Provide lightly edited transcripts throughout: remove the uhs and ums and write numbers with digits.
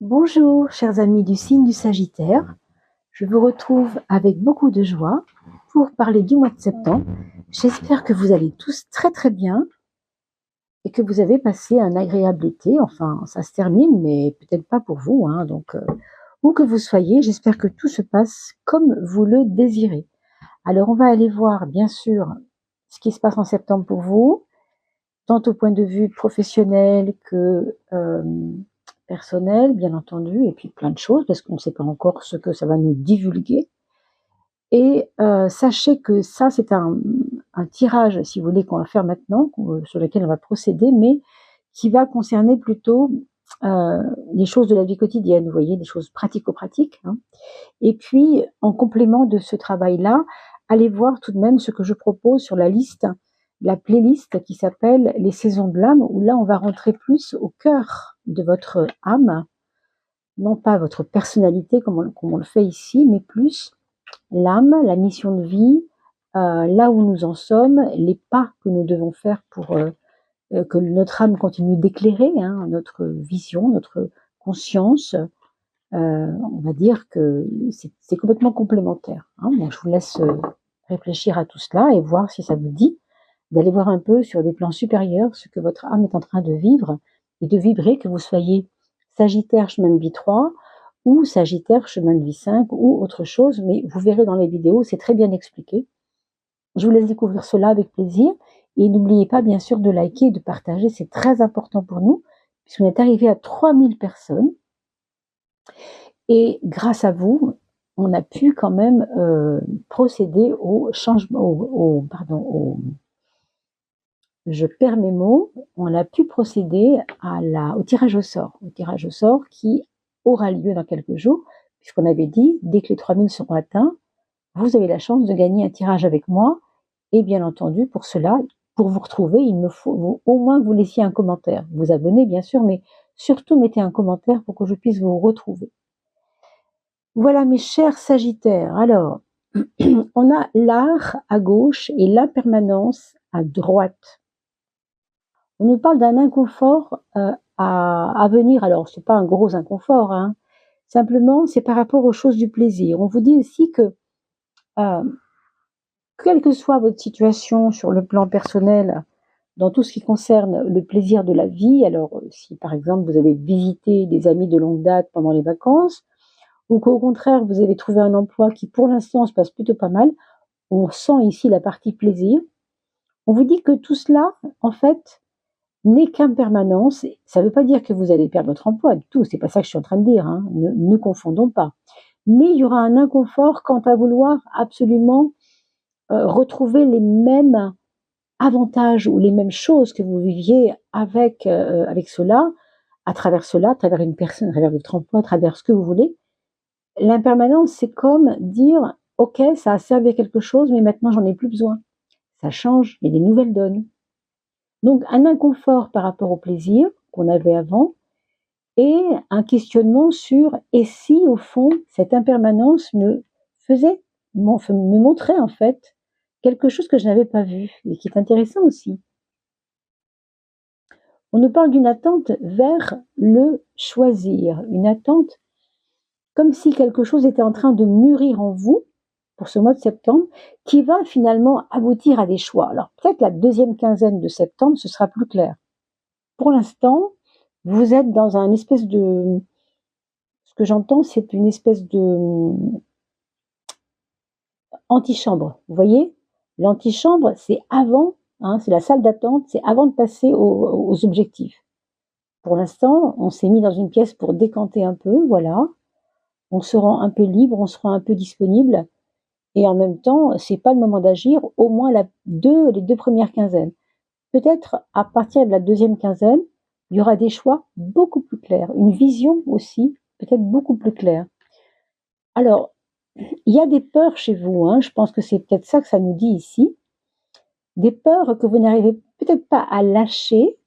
Bonjour, chers amis du signe du Sagittaire. Je vous retrouve avec beaucoup de joie pour parler du mois de septembre. J'espère que vous allez tous très très bien et que vous avez passé un agréable été. Enfin, ça se termine, mais peut-être pas pour vous, hein. Donc, où que vous soyez, j'espère que tout se passe comme vous le désirez. Alors, on va aller voir, bien sûr, ce qui se passe en septembre pour vous, tant au point de vue professionnel que personnel, bien entendu, et puis plein de choses, parce qu'on ne sait pas encore ce que ça va nous divulguer. Et sachez que ça, c'est un tirage, si vous voulez, qu'on va faire maintenant, sur lequel on va procéder, mais qui va concerner plutôt les choses de la vie quotidienne, vous voyez, des choses pratico-pratiques, hein. Et puis, en complément de ce travail-là, allez voir tout de même ce que je propose sur la liste, la playlist qui s'appelle Les saisons de l'âme, où là, on va rentrer plus au cœur de votre âme, non pas votre personnalité comme on le fait ici, mais plus l'âme, la mission de vie, là où nous en sommes, les pas que nous devons faire pour que notre âme continue d'éclairer, hein, notre vision, notre conscience. On va dire que c'est complètement complémentaire, hein. Bon, je vous laisse réfléchir à tout cela et voir si ça vous dit d'aller voir un peu sur des plans supérieurs ce que votre âme est en train de vivre et de vibrer, que vous soyez Sagittaire chemin de vie 3 ou Sagittaire chemin de vie 5 ou autre chose, mais vous verrez dans les vidéos, c'est très bien expliqué. Je vous laisse découvrir cela avec plaisir et n'oubliez pas bien sûr de liker et de partager, c'est très important pour nous puisqu'on est arrivé à 3000 personnes et grâce à vous, on a pu quand même procéder au changement, je perds mes mots, on a pu procéder au tirage au sort qui aura lieu dans quelques jours, puisqu'on avait dit, dès que les 3000 seront atteints, vous avez la chance de gagner un tirage avec moi, et bien entendu, pour cela, pour vous retrouver, il me faut au moins que vous laissiez un commentaire. Vous abonnez, bien sûr, mais surtout mettez un commentaire pour que je puisse vous retrouver. Voilà mes chers Sagittaires, alors, on a l'art à gauche et l'impermanence à droite. On nous parle d'un inconfort à venir. Alors, c'est pas un gros inconfort, hein. Simplement, c'est par rapport aux choses du plaisir. On vous dit aussi que, quelle que soit votre situation sur le plan personnel, dans tout ce qui concerne le plaisir de la vie, alors si par exemple vous avez visité des amis de longue date pendant les vacances, ou qu'au contraire vous avez trouvé un emploi qui pour l'instant se passe plutôt pas mal, on sent ici la partie plaisir. On vous dit que tout cela, en fait, n'est qu'impermanence. Ça ne veut pas dire que vous allez perdre votre emploi du tout, c'est pas ça que je suis en train de dire, hein. Ne confondons pas. Mais il y aura un inconfort quant à vouloir absolument retrouver les mêmes avantages ou les mêmes choses que vous viviez avec cela, à travers une personne, à travers votre emploi, à travers ce que vous voulez. L'impermanence, c'est comme dire, ok, ça a servi à quelque chose, mais maintenant j'en ai plus besoin. Ça change, il y a des nouvelles donnes. Donc un inconfort par rapport au plaisir qu'on avait avant et un questionnement sur et si au fond cette impermanence me montrait en fait quelque chose que je n'avais pas vu et qui est intéressant aussi. On nous parle d'une attente vers le choisir, une attente comme si quelque chose était en train de mûrir en vous pour ce mois de septembre, qui va finalement aboutir à des choix. Alors peut-être la deuxième quinzaine de septembre, ce sera plus clair. Pour l'instant, vous êtes dans un espèce de... Ce que j'entends, c'est une espèce de antichambre. Vous voyez, l'antichambre, c'est avant, hein, c'est la salle d'attente, c'est avant de passer aux objectifs. Pour l'instant, on s'est mis dans une pièce pour décanter un peu, voilà. On se rend un peu libre, on se rend un peu disponible. Et en même temps, c'est pas le moment d'agir, au moins les deux premières quinzaines. Peut-être à partir de la deuxième quinzaine, il y aura des choix beaucoup plus clairs, une vision aussi peut-être beaucoup plus claire. Alors, il y a des peurs chez vous, hein, je pense que c'est peut-être ça que ça nous dit ici, des peurs que vous n'arrivez peut-être pas à lâcher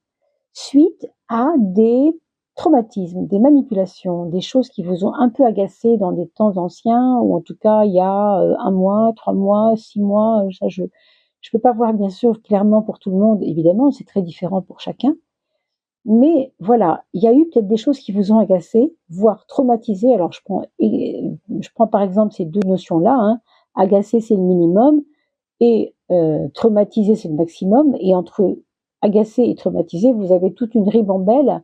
suite à des traumatismes, des manipulations, des choses qui vous ont un peu agacé dans des temps anciens, ou en tout cas il y a 1 mois, 3 mois, 6 mois, ça je peux pas voir bien sûr clairement pour tout le monde, évidemment, c'est très différent pour chacun. Mais voilà, il y a eu peut-être des choses qui vous ont agacé, voire traumatisé. Alors je prends par exemple ces deux notions-là, hein. Agacé, c'est le minimum, et traumatisé, c'est le maximum. Et entre agacé et traumatisé, vous avez toute une ribambelle,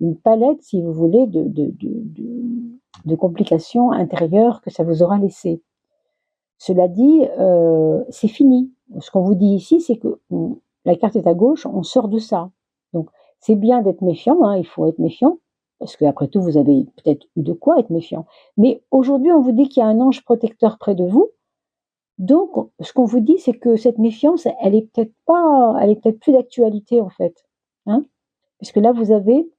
une palette, si vous voulez, de complications intérieures que ça vous aura laissé. Cela dit, c'est fini. Ce qu'on vous dit ici, c'est que la carte est à gauche, on sort de ça. Donc, c'est bien d'être méfiant, hein, il faut être méfiant, parce qu'après tout, vous avez peut-être eu de quoi être méfiant. Mais aujourd'hui, on vous dit qu'il y a un ange protecteur près de vous. Donc, ce qu'on vous dit, c'est que cette méfiance, elle est peut-être plus d'actualité, en fait. Hein, puisque là, vous avez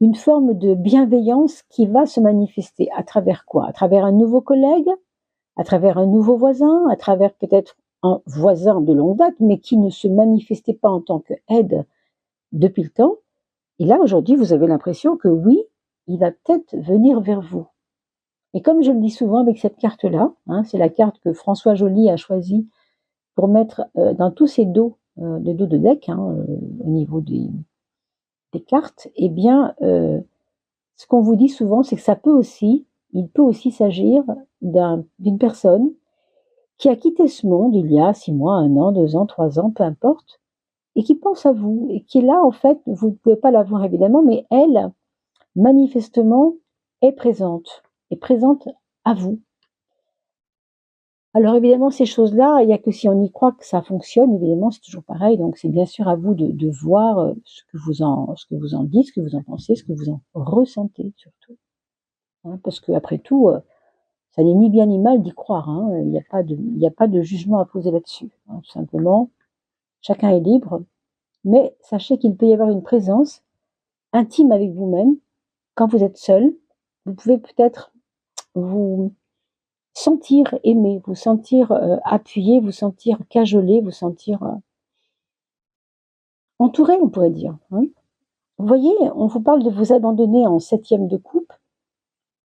une forme de bienveillance qui va se manifester. À travers quoi? À travers un nouveau collègue, à travers un nouveau voisin, à travers peut-être un voisin de longue date, mais qui ne se manifestait pas en tant qu'aide depuis le temps. Et là, aujourd'hui, vous avez l'impression que oui, il va peut-être venir vers vous. Et comme je le dis souvent avec cette carte-là, hein, c'est la carte que François Joly a choisie pour mettre dans tous ses dos, des dos de deck, hein, au niveau des cartes, eh bien, ce qu'on vous dit souvent, c'est que il peut aussi s'agir d'une personne qui a quitté ce monde il y a 6 mois, 1 an, 2 ans, 3 ans, peu importe, et qui pense à vous, et qui est là, en fait, vous ne pouvez pas la voir évidemment, mais elle, manifestement, est présente à vous. Alors évidemment, ces choses-là, il n'y a que si on y croit que ça fonctionne, évidemment, c'est toujours pareil, donc c'est bien sûr à vous de voir ce que vous en dites, ce que vous en pensez, ce que vous en ressentez surtout. Hein, parce qu'après tout, ça n'est ni bien ni mal d'y croire, hein, il n'y a pas de jugement à poser là-dessus. Hein, tout simplement, chacun est libre, mais sachez qu'il peut y avoir une présence intime avec vous-même. Quand vous êtes seul, vous pouvez peut-être vous sentir aimé, vous sentir appuyé, vous sentir cajolé, vous sentir entouré, on pourrait dire. Hein. Vous voyez, on vous parle de vous abandonner en 7e de coupe.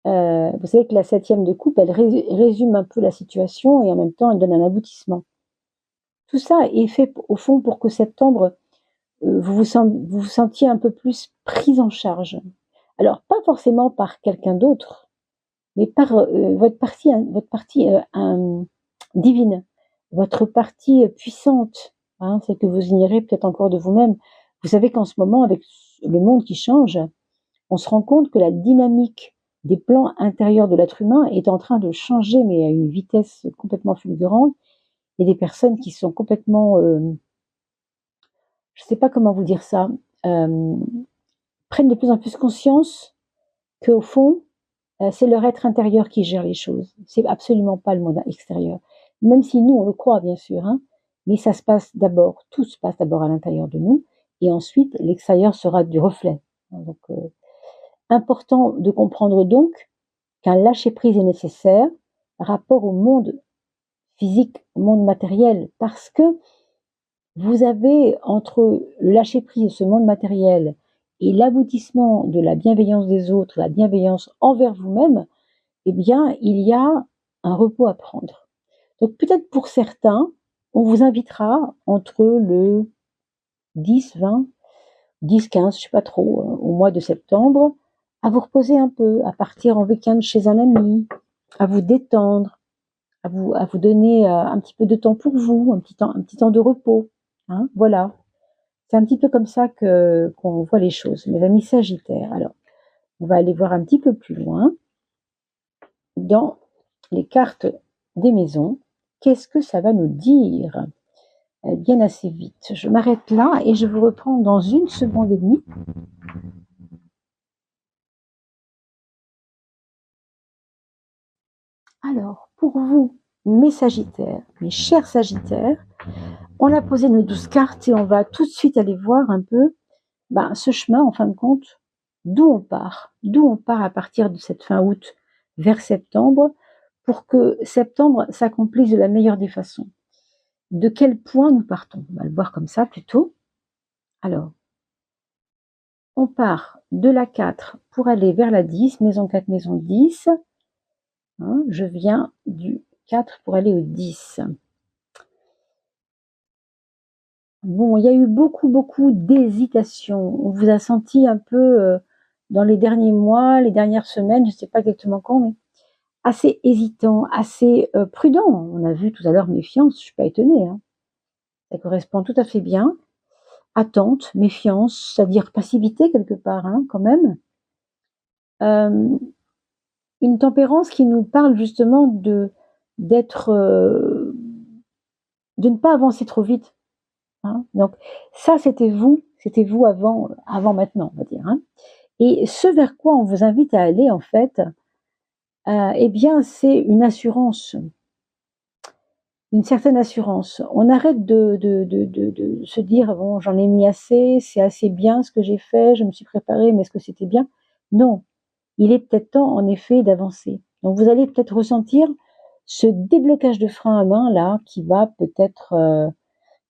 Vous savez que la 7e de coupe, elle résume un peu la situation et en même temps, elle donne un aboutissement. Tout ça est fait au fond pour que septembre, vous vous sentiez un peu plus prise en charge. Alors, pas forcément par quelqu'un d'autre, mais par votre partie divine, votre partie puissante, hein, celle que vous ignorez peut-être encore de vous-même. Vous savez qu'en ce moment, avec le monde qui change, on se rend compte que la dynamique des plans intérieurs de l'être humain est en train de changer, mais à une vitesse complètement fulgurante. Il y a des personnes qui sont complètement, je ne sais pas comment vous dire ça, prennent de plus en plus conscience qu'au fond, c'est leur être intérieur qui gère les choses. C'est absolument pas le monde extérieur. Même si nous, on le croit, bien sûr, hein, mais ça se passe d'abord, tout se passe d'abord à l'intérieur de nous, et ensuite, l'extérieur sera du reflet. Donc, important de comprendre donc qu'un lâcher-prise est nécessaire rapport au monde physique, au monde matériel, parce que vous avez entre le lâcher-prise de ce monde matériel et l'aboutissement de la bienveillance des autres, la bienveillance envers vous-même, eh bien, il y a un repos à prendre. Donc peut-être pour certains, on vous invitera entre le 10, 20, 10, 15, je ne sais pas trop, au mois de septembre, à vous reposer un peu, à partir en week-end chez un ami, à vous détendre, à vous donner un petit peu de temps pour vous, un petit temps de repos. Hein, voilà. C'est un petit peu comme ça qu'on voit les choses. Mes amis Sagittaires. Alors, on va aller voir un petit peu plus loin dans les cartes des maisons. Qu'est-ce que ça va nous dire? Elles viennent assez vite. Je m'arrête là et je vous reprends dans 1 seconde et demie. Alors, pour vous, mes Sagittaires, mes chers Sagittaires, on a posé nos 12 cartes et on va tout de suite aller voir un peu ce chemin, en fin de compte, d'où on part à partir de cette fin août vers septembre, pour que septembre s'accomplisse de la meilleure des façons. De quel point nous partons? On va le voir comme ça plutôt. Alors, on part de la 4 pour aller vers la 10, maison 4, maison 10. Hein, je viens du 4 pour aller au 10. Bon, il y a eu beaucoup d'hésitation. On vous a senti un peu dans les derniers mois, les dernières semaines, je ne sais pas exactement quand, mais assez hésitant, assez prudent. On a vu tout à l'heure méfiance, je suis pas étonnée, hein. Ça correspond tout à fait bien. Attente, méfiance, c'est-à-dire passivité quelque part, hein, quand même. Euh, une tempérance qui nous parle justement d'être, de ne pas avancer trop vite, hein. Donc ça, c'était vous avant maintenant, on va dire, hein. Et ce vers quoi on vous invite à aller, en fait, eh bien, c'est une certaine assurance. On arrête de se dire, bon, j'en ai mis assez, c'est assez bien ce que j'ai fait, je me suis préparée, mais est-ce que c'était bien? Non, il est peut-être temps, en effet, d'avancer. Donc, vous allez peut-être ressentir ce déblocage de frein à main, là, qui va peut-être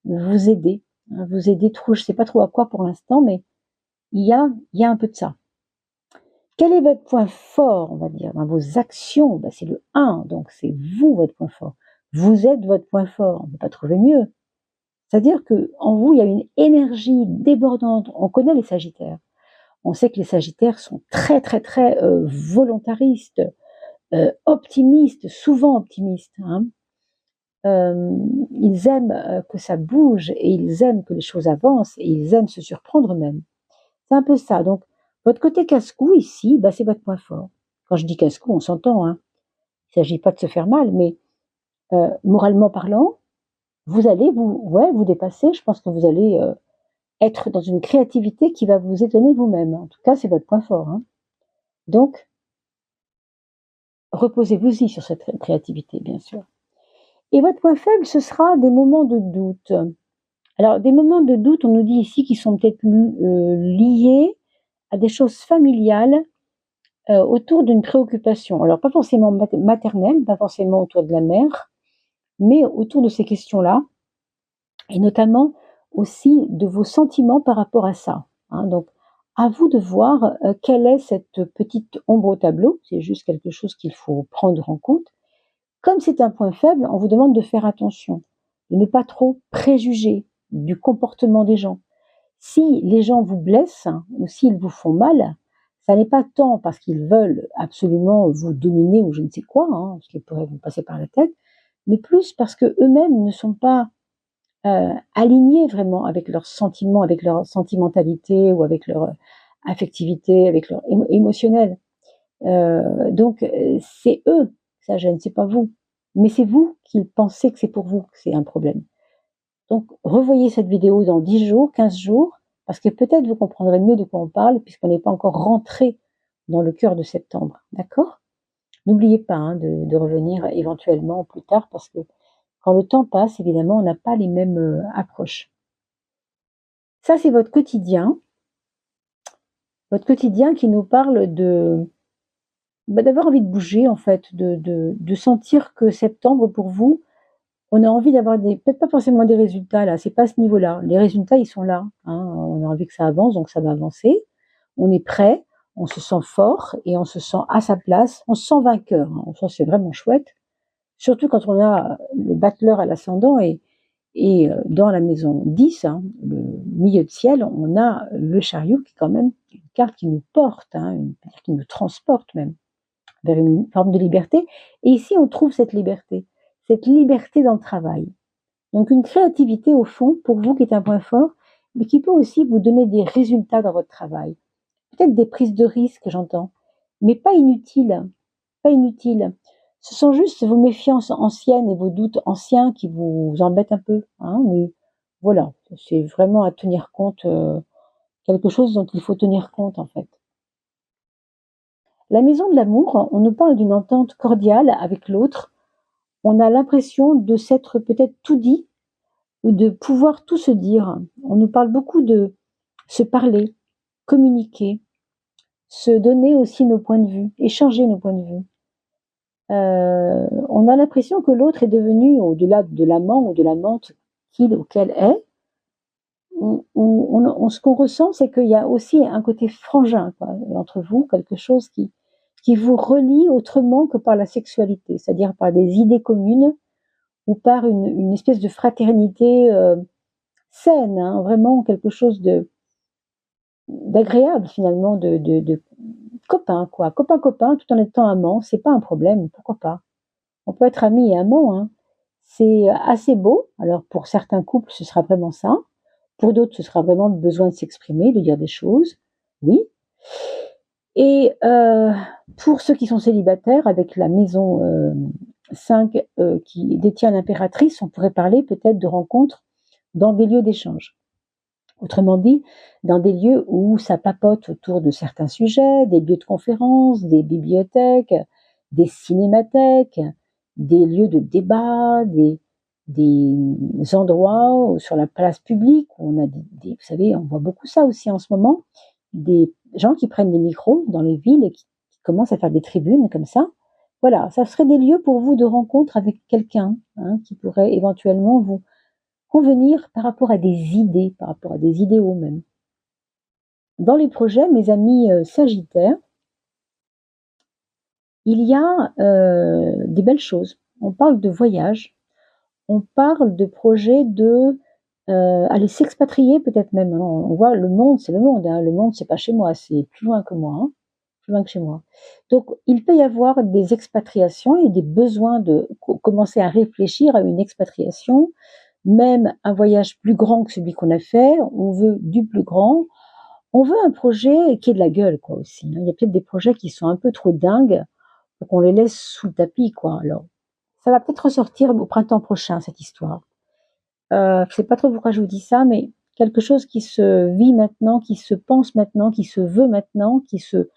vous aider, hein, vous aider trop, je sais pas trop à quoi pour l'instant, mais il y a un peu de ça. Quel est votre point fort, on va dire, dans vos actions? Ben, c'est le 1, donc c'est vous, votre point fort. Vous êtes votre point fort, on ne peut pas trouver mieux. C'est-à-dire qu'en vous, il y a une énergie débordante. On connaît les Sagittaires. On sait que les Sagittaires sont très volontaristes, optimistes, souvent optimistes, hein. Ils aiment que ça bouge et ils aiment que les choses avancent et ils aiment se surprendre même. C'est un peu ça. Donc, votre côté casse-cou ici, bah, c'est votre point fort. Quand je dis casse-cou, on s'entend, hein. Il ne s'agit pas de se faire mal, mais moralement parlant, vous allez vous dépasser. Je pense que vous allez être dans une créativité qui va vous étonner vous-même. En tout cas, c'est votre point fort, hein. Donc, reposez-vous-y sur cette créativité, bien sûr. Et votre point faible, ce sera des moments de doute. Alors, des moments de doute, on nous dit ici qu'ils sont peut-être liés à des choses familiales autour d'une préoccupation. Alors, pas forcément maternelle, pas forcément autour de la mère, mais autour de ces questions-là, et notamment aussi de vos sentiments par rapport à ça, hein. Donc, à vous de voir quelle est cette petite ombre au tableau. C'est juste quelque chose qu'il faut prendre en compte. Comme c'est un point faible, on vous demande de faire attention, de ne pas trop préjuger du comportement des gens. Si les gens vous blessent ou s'ils vous font mal, ça n'est pas tant parce qu'ils veulent absolument vous dominer ou je ne sais quoi, hein, ce qui pourrait vous passer par la tête, mais plus parce que eux-mêmes ne sont pas alignés vraiment avec leurs sentiments, avec leur sentimentalité ou avec leur affectivité, avec leur émotionnel. Donc c'est eux, ça gêne, c'est pas vous, mais c'est vous qui pensez que c'est pour vous que c'est un problème. Donc, revoyez cette vidéo dans 10 jours, 15 jours, parce que peut-être vous comprendrez mieux de quoi on parle, puisqu'on n'est pas encore rentré dans le cœur de septembre. D'accord? N'oubliez pas hein, de revenir éventuellement plus tard, parce que quand le temps passe, évidemment, on n'a pas les mêmes approches. Ça, c'est votre quotidien qui nous parle d'avoir envie de bouger, en fait, de sentir que septembre, pour vous, on a envie d'avoir peut-être pas forcément des résultats là, c'est pas ce niveau-là. Les résultats, ils sont là, hein. On a envie que ça avance, donc ça va avancer. On est prêt, on se sent fort et on se sent à sa place, on se sent vainqueur, hein. Ça, c'est vraiment chouette. Surtout quand on a le battleur à l'ascendant et dans la maison 10, hein, le milieu de ciel, on a le chariot qui est quand même une carte qui nous porte, hein, qui nous transporte même vers une forme de liberté. Et ici, on trouve cette liberté dans le travail. Donc une créativité au fond, pour vous, qui est un point fort, mais qui peut aussi vous donner des résultats dans votre travail. Peut-être des prises de risques, j'entends, mais pas inutiles. Pas inutiles. Ce sont juste vos méfiances anciennes et vos doutes anciens qui vous embêtent un peu, hein, mais voilà, c'est vraiment à tenir compte, quelque chose dont il faut tenir compte en fait. La maison de l'amour, on nous parle d'une entente cordiale avec l'autre. On a l'impression de s'être peut-être tout dit ou de pouvoir tout se dire. On nous parle beaucoup de se parler, communiquer, se donner aussi nos points de vue, échanger nos points de vue. On a l'impression que l'autre est devenu, au-delà de l'amant ou de l'amante qu'il ou qu'elle est, ce qu'on ressent, c'est qu'il y a aussi un côté frangin quoi, entre vous, quelque chose qui vous relie autrement que par la sexualité, c'est-à-dire par des idées communes ou par une espèce de fraternité saine, hein, vraiment quelque chose d'agréable finalement, de copain, quoi. Copain, tout en étant amant, c'est pas un problème, pourquoi pas. On peut être ami et amant, hein. C'est assez beau. Alors pour certains couples, ce sera vraiment ça. Pour d'autres, ce sera vraiment le besoin de s'exprimer, de dire des choses. Oui. Et pour ceux qui sont célibataires, avec la maison 5 qui détient l'impératrice, on pourrait parler peut-être de rencontres dans des lieux d'échange. Autrement dit, dans des lieux où ça papote autour de certains sujets, des lieux de conférence, des bibliothèques, des cinémathèques, des lieux de débat, des endroits sur la place publique où on a vous savez, on voit beaucoup ça aussi en ce moment, des gens qui prennent des micros dans les villes et qui commencent à faire des tribunes comme ça. Voilà, ça serait des lieux pour vous de rencontre avec quelqu'un, hein, qui pourrait éventuellement vous convenir par rapport à des idées, par rapport à des idéaux même. Dans les projets, mes amis sagittaires, il y a des belles choses. On parle de voyage, on parle de projets de aller s'expatrier peut-être même. On voit le monde, c'est le monde. Hein. Le monde, c'est pas chez moi, c'est plus loin que moi. Hein. Plus loin que chez moi. Donc, il peut y avoir des expatriations et des besoins de commencer à réfléchir à une expatriation, même un voyage plus grand que celui qu'on a fait. On veut du plus grand. On veut un projet qui ait de la gueule, quoi, aussi. Hein. Il y a peut-être des projets qui sont un peu trop dingues pour qu'on les laisse sous le tapis, quoi. Alors, ça va peut-être ressortir au printemps prochain, cette histoire. Je sais pas trop pourquoi je vous dis ça, mais quelque chose qui se vit maintenant, qui se pense maintenant, qui se veut maintenant, qui se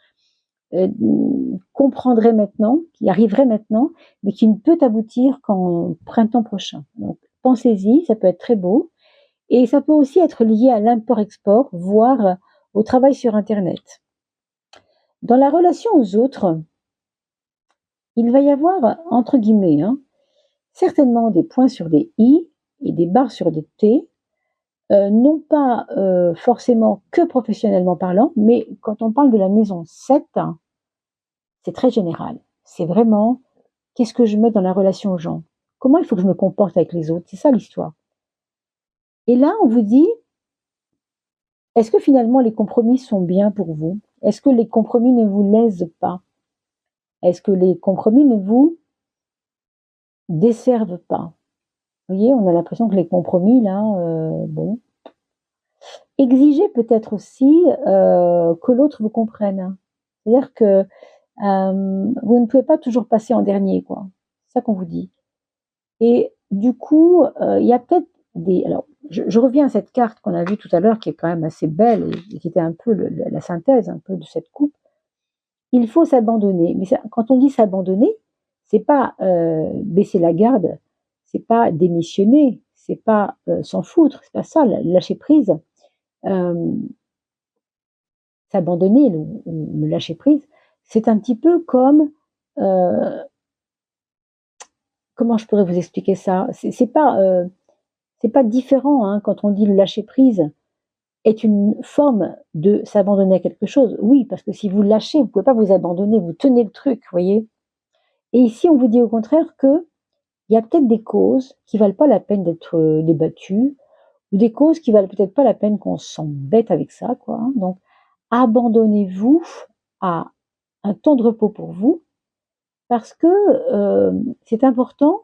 comprendrait maintenant, qui arriverait maintenant, mais qui ne peut aboutir qu'en printemps prochain. Donc, pensez-y, ça peut être très beau. Et ça peut aussi être lié à l'import-export, voire au travail sur Internet. Dans la relation aux autres, il va y avoir, entre guillemets, hein, certainement des points sur des i et des barres sur des t, non pas forcément que professionnellement parlant, mais quand on parle de la maison 7, c'est très général. C'est vraiment, qu'est-ce que je mets dans la relation aux gens? Comment il faut que je me comporte avec les autres? C'est ça l'histoire. Et là, on vous dit, est-ce que finalement les compromis sont bien pour vous? Est-ce que les compromis ne vous lèsent pas? Est-ce que les compromis ne vous desservent pas? Vous voyez, on a l'impression que les compromis, là, bon. Exigez peut-être aussi que l'autre vous comprenne. C'est-à-dire que vous ne pouvez pas toujours passer en dernier, quoi. C'est ça qu'on vous dit. Et du coup, il y a peut-être des... Alors, je reviens à cette carte qu'on a vue tout à l'heure, qui est quand même assez belle et qui était un peu la synthèse un peu de cette coupe. Il faut s'abandonner. Mais ça, quand on dit s'abandonner, c'est pas baisser la garde, c'est pas démissionner, c'est pas s'en foutre, c'est pas ça, lâcher prise. S'abandonner, le lâcher prise, c'est un petit peu comme comment je pourrais vous expliquer ça? C'est pas différent, hein, quand on dit le lâcher prise est une forme de s'abandonner à quelque chose. Oui, parce que si vous lâchez, vous pouvez pas vous abandonner, vous tenez le truc, vous voyez. Et ici, on vous dit au contraire que il y a peut-être des causes qui valent pas la peine d'être débattues, ou des causes qui valent peut-être pas la peine qu'on s'embête avec ça, quoi. Hein. Donc, abandonnez-vous à un temps de repos pour vous, parce que c'est important.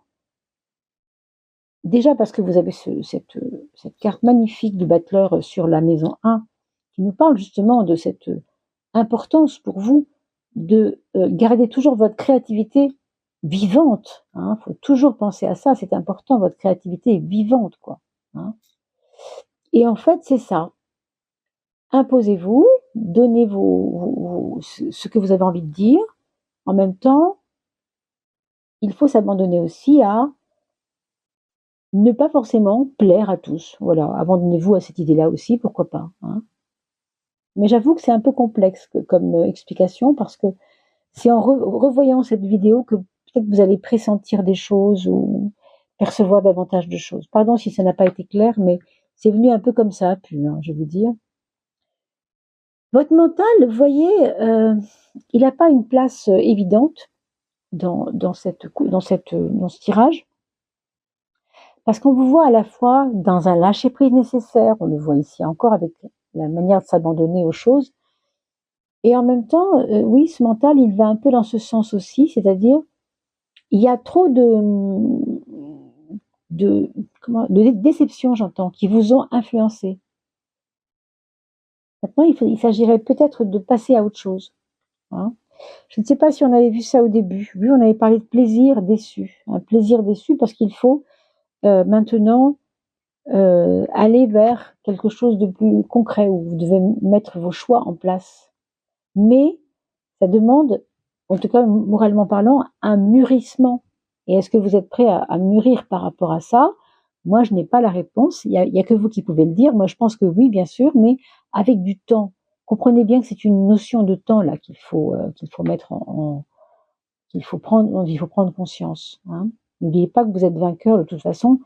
Déjà parce que vous avez cette carte magnifique du battleur sur la maison 1 qui nous parle justement de cette importance pour vous de garder toujours votre créativité vivante. Hein. Faut toujours penser à ça, c'est important, votre créativité est vivante, quoi. Hein. Et en fait, c'est ça. Imposez-vous, donnez ce que vous avez envie de dire. En même temps, il faut s'abandonner aussi à ne pas forcément plaire à tous. Voilà, abandonnez-vous à cette idée-là aussi, pourquoi pas. Hein. Mais j'avoue que c'est un peu complexe comme explication parce que c'est en revoyant cette vidéo que peut-être vous allez pressentir des choses ou percevoir davantage de choses. Pardon si ça n'a pas été clair, mais c'est venu un peu comme ça a pu, hein, je vais vous dire. Votre mental, vous voyez, il n'a pas une place évidente dans ce tirage. Parce qu'on vous voit à la fois dans un lâcher-prise nécessaire, on le voit ici encore avec la manière de s'abandonner aux choses, et en même temps, oui, ce mental, il va un peu dans ce sens aussi, c'est-à-dire, il y a trop de déceptions, j'entends, qui vous ont influencé. Maintenant, il s'agirait peut-être de passer à autre chose. Hein. Je ne sais pas si on avait vu ça au début. Oui, on avait parlé de plaisir déçu. Un plaisir déçu parce qu'il faut maintenant aller vers quelque chose de plus concret où vous devez mettre vos choix en place. Mais ça demande, en tout cas moralement parlant, un mûrissement. Et est-ce que vous êtes prêt à mûrir par rapport à ça? Moi, je n'ai pas la réponse. Il y a que vous qui pouvez le dire. Moi, je pense que oui, bien sûr, mais avec du temps. Comprenez bien que c'est une notion de temps là qu'il faut mettre qu'il faut prendre conscience. Hein. N'oubliez pas que vous êtes vainqueur de toute façon,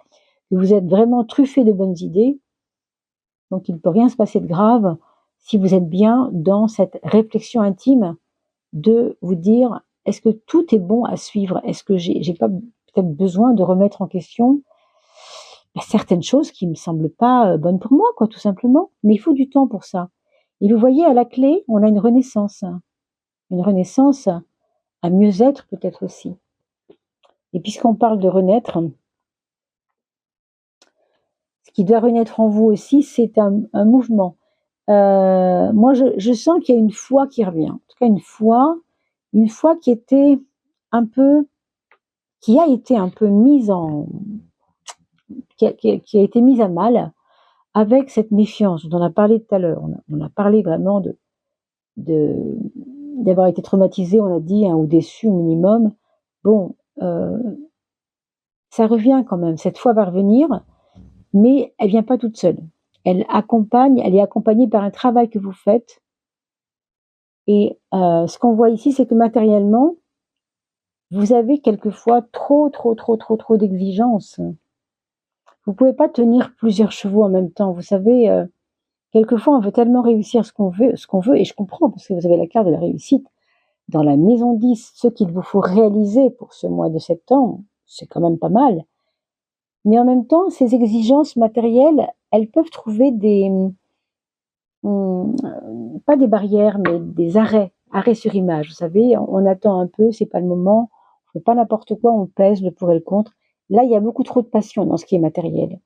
que vous êtes vraiment truffé de bonnes idées. Donc, il ne peut rien se passer de grave si vous êtes bien dans cette réflexion intime de vous dire, est-ce que tout est bon à suivre? Est-ce que j'ai pas peut-être besoin de remettre en question certaines choses qui me semblent pas bonnes pour moi, quoi, tout simplement. Mais il faut du temps pour ça. Et vous voyez, à la clé, on a une renaissance à mieux être peut-être aussi. Et puisqu'on parle de renaître, ce qui doit renaître en vous aussi, c'est un mouvement. Moi, je sens qu'il y a une foi qui revient. En tout cas, une foi qui était qui a été un peu mise qui a été mise à mal avec cette méfiance dont on a parlé tout à l'heure. On a parlé vraiment d'avoir été traumatisé, on a dit, hein, ou déçu au minimum. Bon, ça revient quand même. Cette foi va revenir, mais elle vient pas toute seule. Elle est accompagnée par un travail que vous faites. Et ce qu'on voit ici, c'est que matériellement, vous avez quelquefois trop d'exigences. Vous pouvez pas tenir plusieurs chevaux en même temps. Vous savez, quelquefois, on veut tellement réussir ce qu'on veut, et je comprends, parce que vous avez la carte de la réussite. Dans la maison 10, ce qu'il vous faut réaliser pour ce mois de septembre, c'est quand même pas mal. Mais en même temps, ces exigences matérielles, elles peuvent trouver pas des barrières, mais des arrêts sur image. Vous savez, on attend un peu, c'est pas le moment, on fait pas n'importe quoi, on pèse le pour et le contre. Là, il y a beaucoup trop de passion dans ce qui est matériel.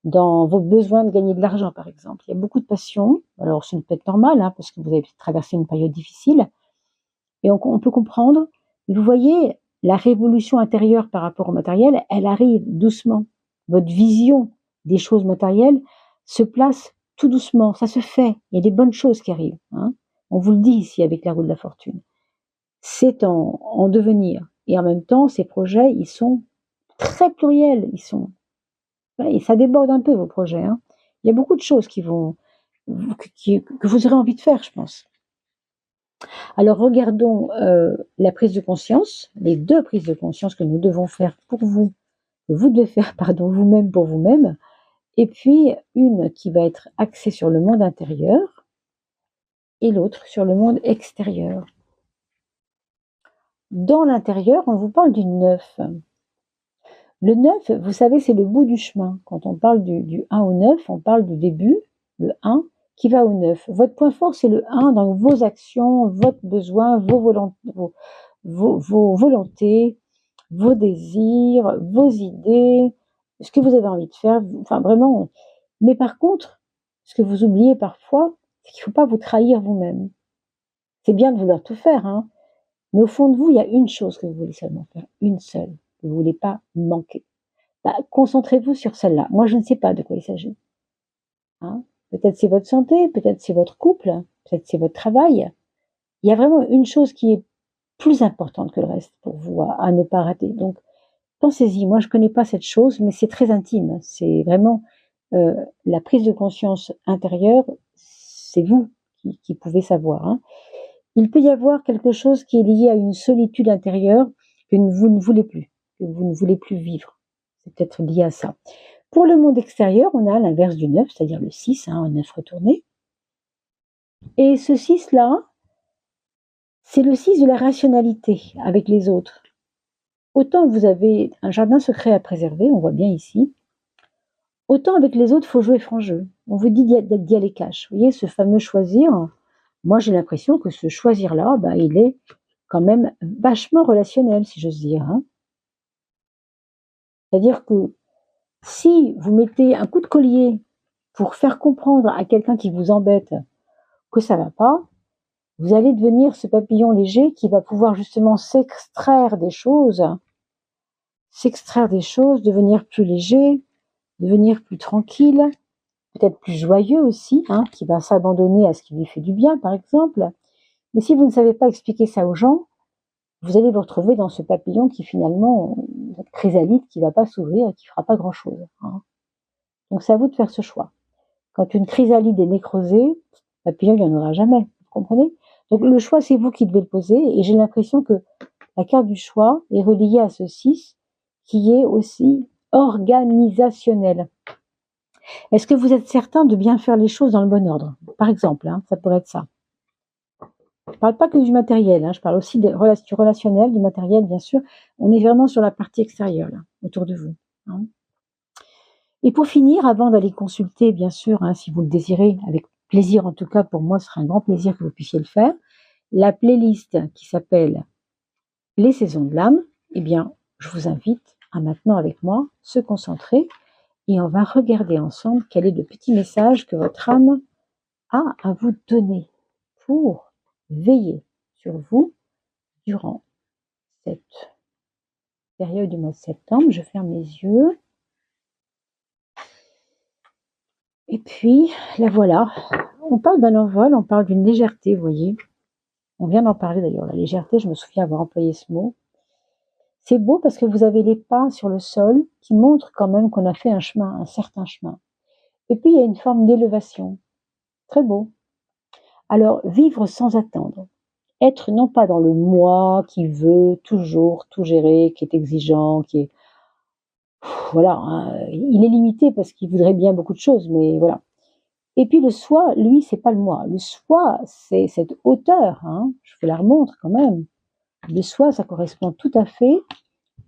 Dans vos besoins de gagner de l'argent, par exemple. Il y a beaucoup de passion. Alors, c'est peut-être normal, hein, parce que vous avez traversé une période difficile. Et on peut comprendre. Et vous voyez, la révolution intérieure par rapport au matériel, elle arrive doucement. Votre vision des choses matérielles se place tout doucement. Ça se fait. Il y a des bonnes choses qui arrivent. Hein. On vous le dit ici avec la roue de la fortune. C'est en devenir. Et en même temps, ces projets, ils sont très pluriels. Et ça déborde un peu vos projets. Hein. Il y a beaucoup de choses que vous aurez envie de faire, je pense. Alors regardons la prise de conscience, les deux prises de conscience que nous devons faire pour vous, que vous devez faire, pardon, vous-même pour vous-même, et puis une qui va être axée sur le monde intérieur et l'autre sur le monde extérieur. Dans l'intérieur, on vous parle du 9. Le 9, vous savez, c'est le bout du chemin. Quand on parle du 1 au 9, on parle du début, le 1, qui va au 9. Votre point fort, c'est le 1 dans vos actions, votre besoin, vos volontés, vos désirs, vos idées, ce que vous avez envie de faire, enfin vraiment. Mais par contre, ce que vous oubliez parfois, c'est qu'il ne faut pas vous trahir vous-même. C'est bien de vouloir tout faire, hein, mais au fond de vous, il y a une chose que vous voulez seulement faire, une seule, que vous ne voulez pas manquer. Bah, concentrez-vous sur celle-là. Moi, je ne sais pas de quoi il s'agit. Hein, peut-être c'est votre santé, peut-être c'est votre couple, peut-être c'est votre travail. Il y a vraiment une chose qui est plus importante que le reste pour vous à ne pas rater. Donc, pensez-y. Moi, je ne connais pas cette chose, mais c'est très intime. C'est vraiment la prise de conscience intérieure, c'est vous qui pouvez savoir. Hein. Il peut y avoir quelque chose qui est lié à une solitude intérieure que vous ne voulez plus, que vous ne voulez plus vivre. C'est peut-être lié à ça. Pour le monde extérieur, on a l'inverse du 9, c'est-à-dire le 6, hein, un 9 retourné. Et ce 6-là, c'est le 6 de la rationalité avec les autres. Autant vous avez un jardin secret à préserver, on voit bien ici, Autant avec les autres, il faut jouer franc jeu. On vous dit d'y aller cash. Vous voyez, ce fameux choisir, moi j'ai l'impression que ce choisir-là, bah, il est quand même vachement relationnel, si j'ose dire. Hein. C'est-à-dire que si vous mettez un coup de collier pour faire comprendre à quelqu'un qui vous embête que ça va pas, vous allez devenir ce papillon léger qui va pouvoir justement s'extraire des choses, devenir plus léger, devenir plus tranquille, peut-être plus joyeux aussi, hein, qui va s'abandonner à ce qui lui fait du bien, par exemple. Mais si vous ne savez pas expliquer ça aux gens, vous allez vous retrouver dans ce papillon qui finalement, cette chrysalide qui va pas s'ouvrir et qui fera pas grand-chose. Hein. Donc c'est à vous de faire ce choix. Quand une chrysalide est nécrosée, papillon, il n'y en aura jamais. Vous comprenez? Donc le choix, c'est vous qui devez le poser. Et j'ai l'impression que la carte du choix est reliée à ce 6 qui est aussi organisationnel. Est-ce que vous êtes certain de bien faire les choses dans le bon ordre? Par exemple, hein, ça pourrait être ça. Je ne parle pas que du matériel, hein, je parle aussi du relationnel, du matériel, bien sûr. On est vraiment sur la partie extérieure, là, autour de vous. Hein. Et pour finir, avant d'aller consulter, bien sûr, hein, si vous le désirez, avec plaisir en tout cas, pour moi, ce sera un grand plaisir que vous puissiez le faire, la playlist qui s'appelle Les saisons de l'âme, eh bien, je vous invite à maintenant avec moi se concentrer et on va regarder ensemble quel est le petit message que votre âme a à vous donner pour veiller sur vous durant cette période du mois de septembre. Je ferme les yeux. Et puis, la voilà. On parle d'un envol, on parle d'une légèreté, vous voyez. On vient d'en parler d'ailleurs, la légèreté, je me souviens avoir employé ce mot. C'est beau parce que vous avez les pas sur le sol qui montrent quand même qu'on a fait un chemin, un certain chemin. Et puis, il y a une forme d'élévation. Très beau. Alors, vivre sans attendre. Être non pas dans le moi qui veut toujours tout gérer, qui est exigeant, qui est... Voilà, hein, il est limité parce qu'il voudrait bien beaucoup de choses, mais voilà. Et puis le soi, lui, c'est pas le moi. Le soi, c'est cette hauteur, hein, je vous la remontre quand même. Le soi, ça correspond tout à fait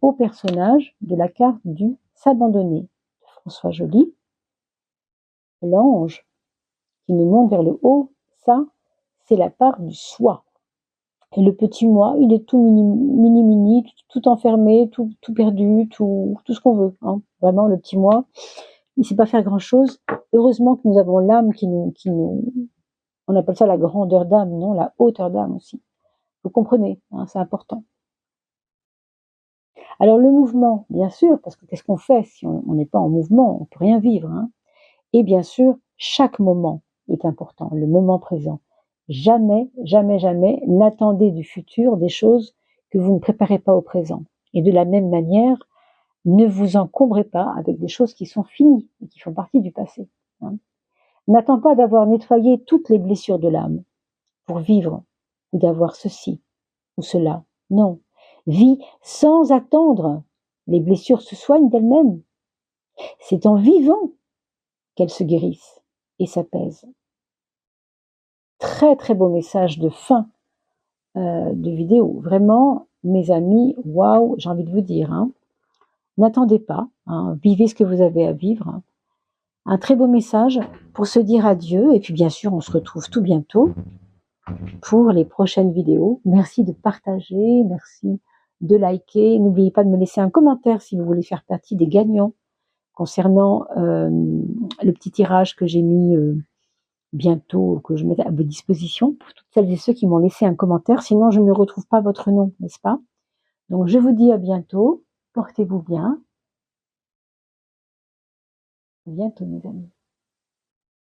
au personnage de la carte du s'abandonner. François Joly, l'ange qui nous monte vers le haut, ça, c'est la part du soi. Et le petit moi, il est tout mini, tout enfermé, tout perdu, tout ce qu'on veut. Hein. Vraiment, le petit moi, il ne sait pas faire grand-chose. Heureusement que nous avons l'âme qui nous... On appelle ça la grandeur d'âme, non? La hauteur d'âme aussi. Vous comprenez, hein, c'est important. Alors le mouvement, bien sûr, parce que qu'est-ce qu'on fait si on n'est pas en mouvement? On ne peut rien vivre. Hein. Et bien sûr, chaque moment est important, le moment présent. Jamais, jamais, jamais n'attendez du futur des choses que vous ne préparez pas au présent. Et de la même manière, ne vous encombrez pas avec des choses qui sont finies et qui font partie du passé. Hein. N'attends pas d'avoir nettoyé toutes les blessures de l'âme pour vivre ou d'avoir ceci ou cela. Non. Vis sans attendre. Les blessures se soignent d'elles-mêmes. C'est en vivant qu'elles se guérissent et s'apaisent. Très très beau message de fin de vidéo. Vraiment, mes amis, waouh, j'ai envie de vous dire. Hein. N'attendez pas, hein, vivez ce que vous avez à vivre. Hein. Un très beau message pour se dire adieu. Et puis bien sûr, on se retrouve tout bientôt pour les prochaines vidéos. Merci de partager, merci de liker. N'oubliez pas de me laisser un commentaire si vous voulez faire partie des gagnants concernant le petit tirage que j'ai mis bientôt, que je mets à vos dispositions pour toutes celles et ceux qui m'ont laissé un commentaire. Sinon, je ne retrouve pas votre nom, n'est-ce pas? Donc, je vous dis à bientôt. Portez-vous bien. À bientôt, mes amis.